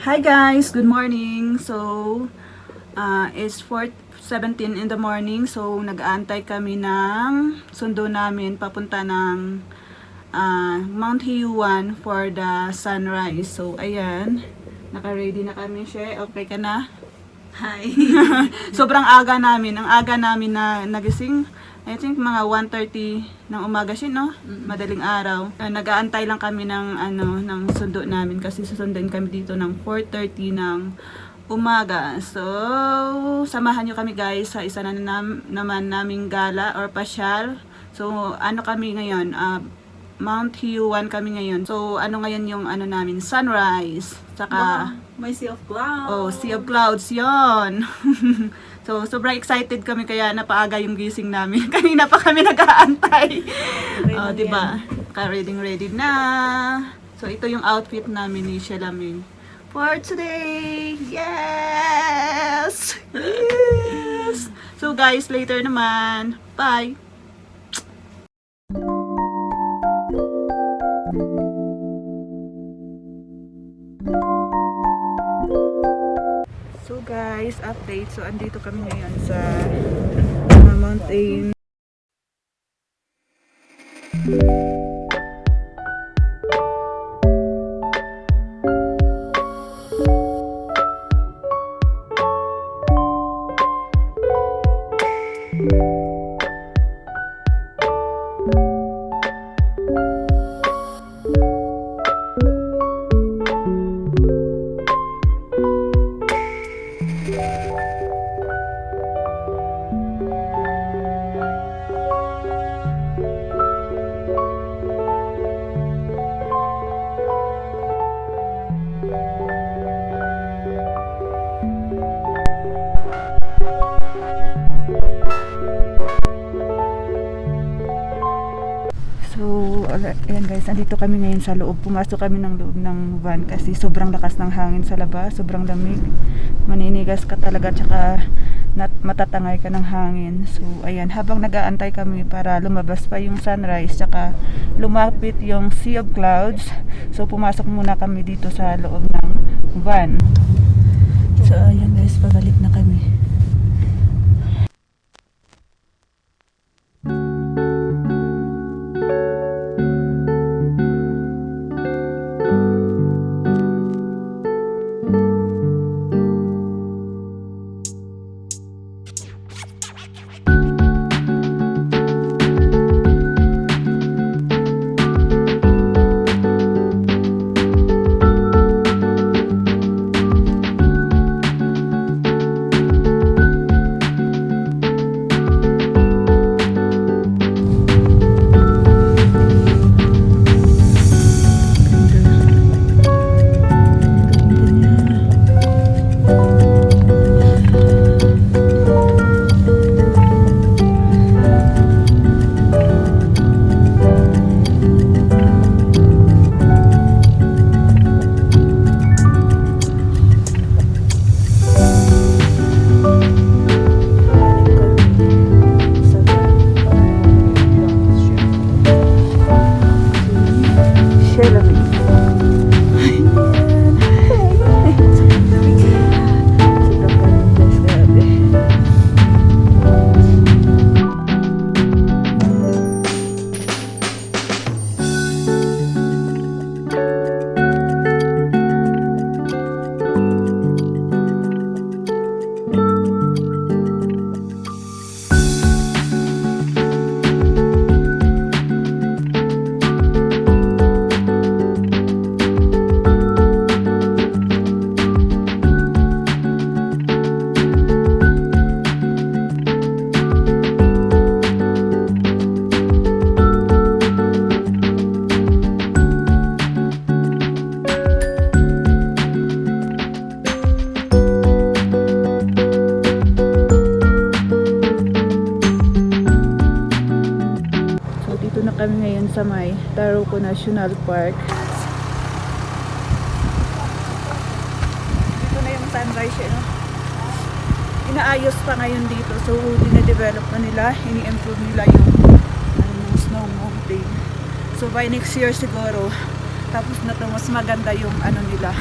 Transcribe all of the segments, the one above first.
Hi guys, good morning. So, it's 4:17 in the morning. So, nag-aantay kami ng sundo namin papunta ng Mount Hehuan for the sunrise. So, ayan. Naka-ready na kami, siya. Okay ka na? Hi. Sobrang aga namin. Ang aga namin na nagising. I think mga 1:30 ng umaga siya, no? Madaling araw. Nag-aantay lang kami ng ng sundo namin kasi susundin kami dito ng 4:30 ng umaga. So, samahan nyo kami guys sa isa na naman naming gala or pasyal. So, kami ngayon? Mount Hehuan kami ngayon. So, ngayon yung namin? Sunrise. Saka, May sea of clouds. oh, sea of clouds yon. So, sobrang excited kami kaya napaaga yung gising namin. Kanina pa kami nag-aantay. Oh, diba? Ka-ready na. So, ito yung outfit namin ni Shelamin for today. Yes! Yes! So, guys, later naman. Bye! So guys, update. So andito kami ngayon sa mountain. Ayan guys, andito kami ngayon sa loob. Pumasok kami ng loob ng van kasi sobrang lakas ng hangin sa labas, sobrang lamig. Maninigas ka talaga tsaka matatangay ka ng hangin. So ayan, habang nag-aantay kami para lumabas pa yung sunrise tsaka lumapit yung sea of clouds. So pumasok muna kami dito sa loob ng van. So ayan guys, pabalik na kami. Kami ngayon sa may Taroko National Park. Dito na yung sunrise, no? Inaayos pa ngayon dito. So, dine-develop na nila. Ini-improve nila yung snow mountain. So, by next year siguro, tapos na to, mas maganda yung nila.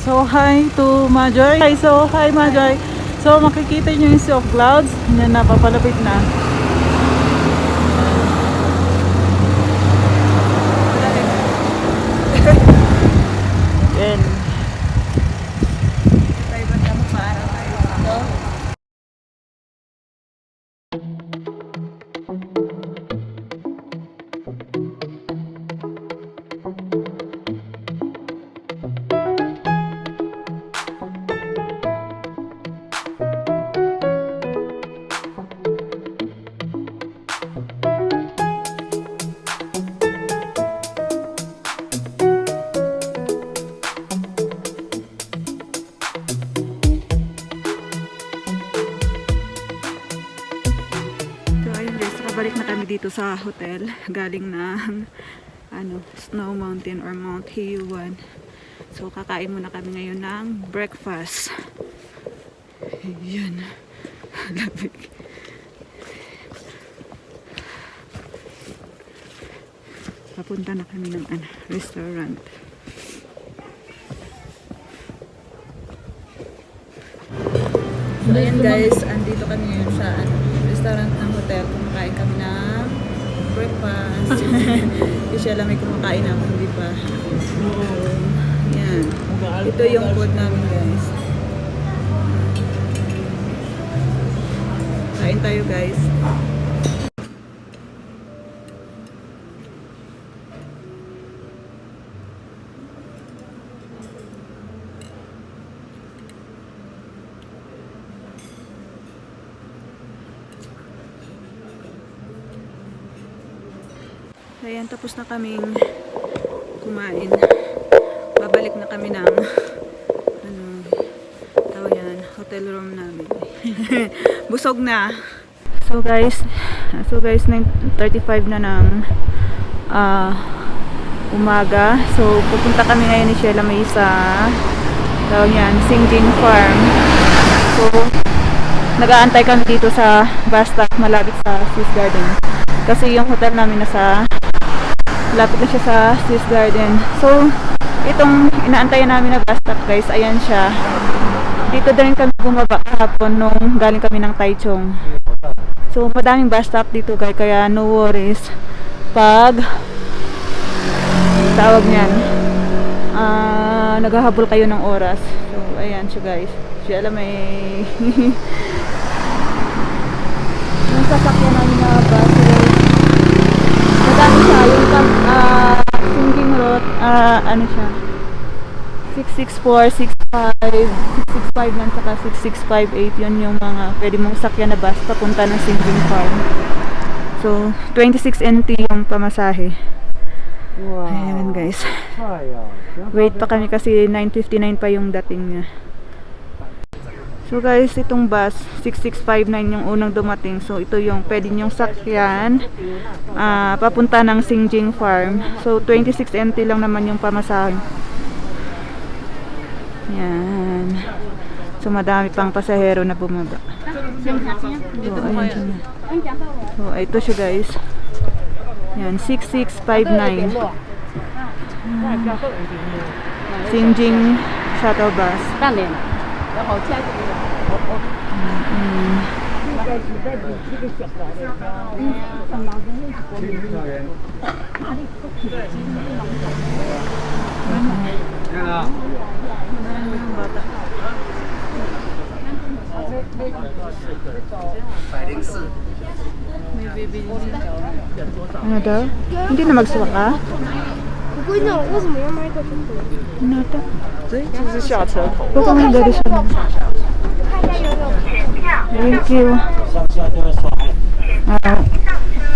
So, hi to Majoy. Hi, so, hi Majoy. So, makikita nyo yung sea of clouds. Yan, napapalapit na. Yan. Balik na kami dito sa hotel galing ng Snow Mountain or Mount Hehuan. So kakain muna kami ngayon ng breakfast. Ayan. Labig. Papunta na kami ng restaurant. So ayan guys, andito kami ngayon sa restaurant ng hotel. Kumakain kami ng breakfast. Kasi siya lang may kumakain na, hindi pa. Yan. Ito yung food namin guys. Kain tayo guys. Ayan, tapos na kaming kumain. Babalik na kami ng tawag yan, hotel room namin. Busog na. So guys 9:35 na ng umaga. So pupunta kami ngayon ni Sheila May sa tawag yan, Cingjing Farm. So nag-aantay kami dito sa bus stop malapit sa Swiss Garden. Kasi yung hotel namin nasa lapit na siya sa Swiss Garden. So, itong inaantayan namin na bus stop guys, ayan siya. Dito din kami bumaba kahapon nung galing kami ng Taichung. So, madaming bus stop dito guys, kaya no worries pag tawag niyan naghahabol kayo ng oras. So, ayan siya guys. Siya alam may yung sasakyan namin na bus. Madami siya, yung Cingjing Road, ano siya, 664, 65, 665 man, saka 6658, yun yung mga pwede mong sakyan na bus papunta ng Cingjing Farm. So, 26 NT yung pamasahe. Wow. Ayan guys. Wait pa kami kasi 9:59 pa yung dating niya. So guys, itong bus 6659 yung unang dumating. So ito yung pwede nyong sakyan papunta ng Cingjing Farm. So 26 NT lang naman yung pamasahe. Yan. So madami pang pasahero na bumaba. So ayun siya. So ito siya guys. Yan, 6659. Cingjing shuttle bus. Ano daw? Hindi na magsuwa ka? 我闺女，为什么要买个中国？ Ano daw? 这是下车口。 Baka may gari siya. 看一下有没有全票。 Thank you. 上下都要刷。 Ah.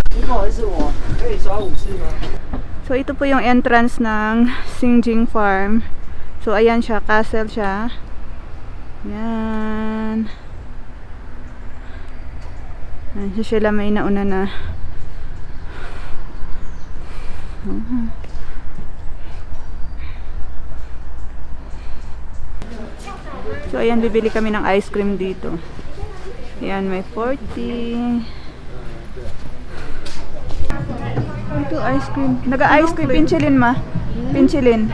不好意思，我可以刷5次吗？ So ito po yung entrance ng Cingjing Farm. So ayan siya, castle siya. Yan. Ayan siya, may nauna na. So ayan, bibili kami ng ice cream dito. Ayan, may 40. Ito ice cream. Naga-ice cream. Pincilin ma. Pincilin.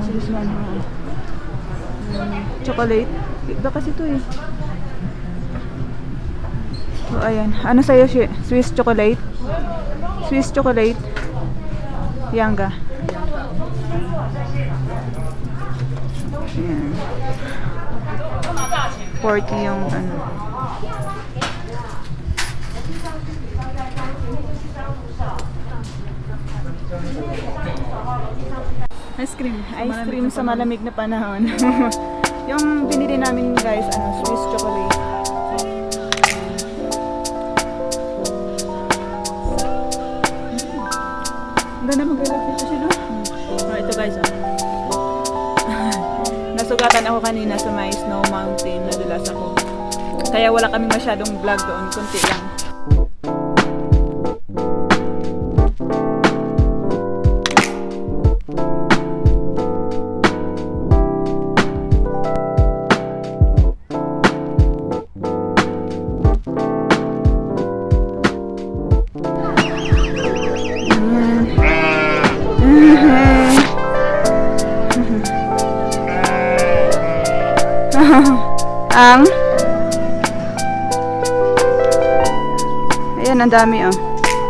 This one. Chocolate. Iba kasi ito eh. So, ayan. Ano sa'yo, Swiss chocolate? Swiss chocolate. Yanga. Ayan. 40 yung ano. Ice cream sa malamig na panahon. Yung binili namin guys, Swiss chocolate. Ganda mag-relax ito siya, no? Ito guys, nasugatan ako kanina sa may snow mountain, nadulas ako. Kaya wala kaming masyadong vlog doon, kunti lang. Ayan, ang dami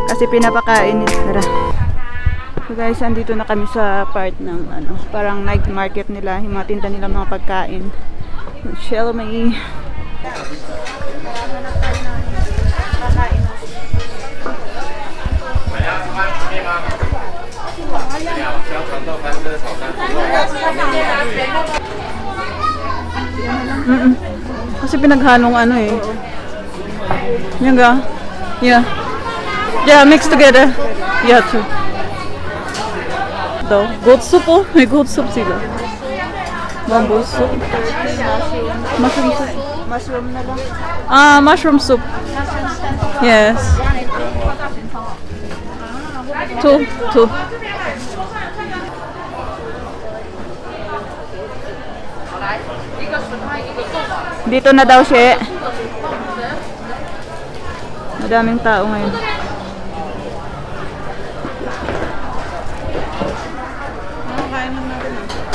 kasi pinapakain nila. Tara. So guys, andito na kami sa part ng parang night market nila, yung mga tinda nila mga pagkain. Shell may kasi pinaghalong yan ga. Yeah, mixed together. Yeah, too. Goat soup may goat soup sila. Bamboo soup. Mushroom soup. Mushroom na lang. Mushroom soup. Yes. Two. Dito na daw siya. Madaming tao ngayon.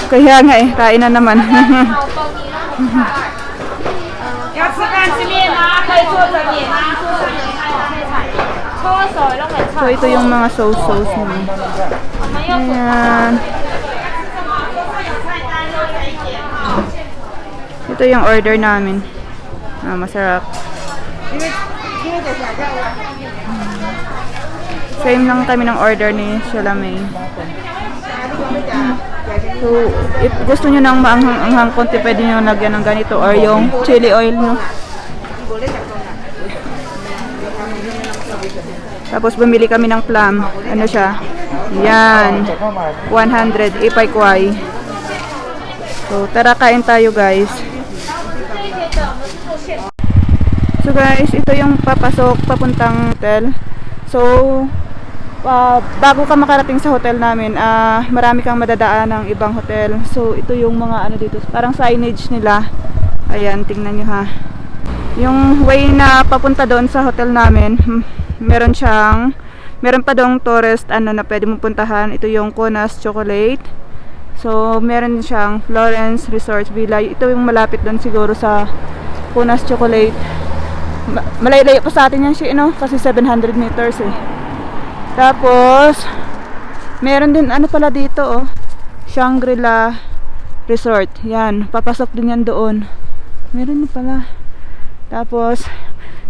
Kaya nga kain na naman. So ito yung mga sauce nila. Ayan. Ito yung order namin. Masarap. Same lang kami ng order ni Shalamay. So, if gusto nyo ng maanghang konti, pwede nyo lagyan ng ganito or yung chili oil, no? Tapos bumili kami ng plum. Ano siya? Yan. 100 ipay kway. So, tara kain tayo guys. So guys, ito yung papasok papuntang hotel. So, bago ka makarating sa hotel namin, marami kang madadaan ng ibang hotel. So, ito yung mga dito, parang signage nila. Ayan, tingnan nyo ha. Yung way na papunta doon sa hotel namin, meron pa doong tourist na pwede mong puntahan. Ito yung Konas Chocolate. So, meron siyang Florence Resort Villa. Ito yung malapit doon siguro sa Konas Chocolate. Malay-layo pa sa atin yan siya, kasi 700 meters eh. Tapos, meron din pala dito Shangri-La Resort. Yan, papasok din yan doon. Meron din pala. Tapos,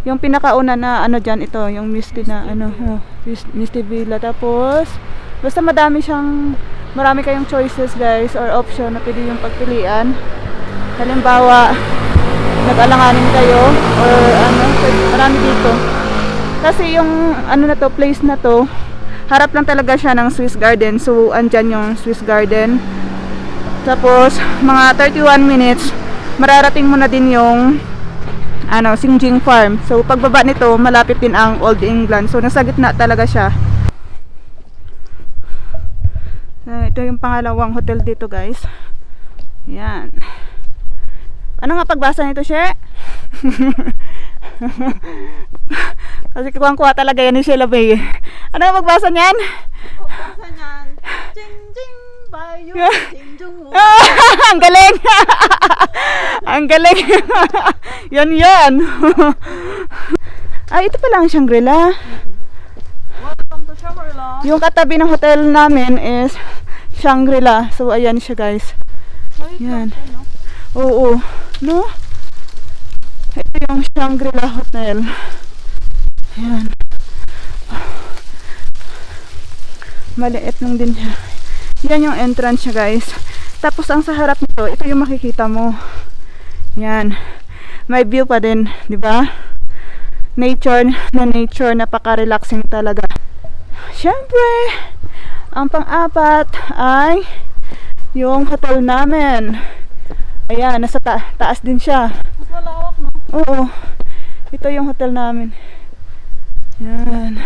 yung pinakauna na dyan, ito, yung Misty na Misty Villa. Tapos, basta marami kayong choices guys, or option na pwede yung pagpilian. Halimbawa, nag-alanganin kayo, or marami dito. Kasi yung place na to, harap lang talaga siya ng Swiss Garden. So, andyan yung Swiss Garden. Tapos, mga 31 minutes, mararating mo na din yung Cingjing Farm. So, pagbaba nito, malapit din ang Old England. So, nasa gitna talaga siya. Ito yung pangalawang hotel dito, guys. Yan. Ano nga pagbasa nito, She? Kasi kuwang-kuha talaga yan ni Sheila Bay. Ano nga pagbasa niyan? Pagbasa niyan. Jing jing bayo. Jing Ang galing! Ang galing! Yan. Ito pala ang Shangri-La. Welcome to Shangri-La. Yung katabi ng hotel namin is Shangri-La. So, ayan siya, guys. Yan. Oo. No? Ito yung Shangri-La Hotel. Yan. Maliit lang din siya. Yan yung entrance niya, guys. Tapos, ang sa harap nito, ito yung makikita mo. Yan. May view pa din, di ba? Nature, napaka-relaxing talaga. Siyempre, ang pang-apat ay yung hotel namin. Ayan, nasa taas din siya. Mas malawak, no? Oo. Ito yung hotel namin. Yan.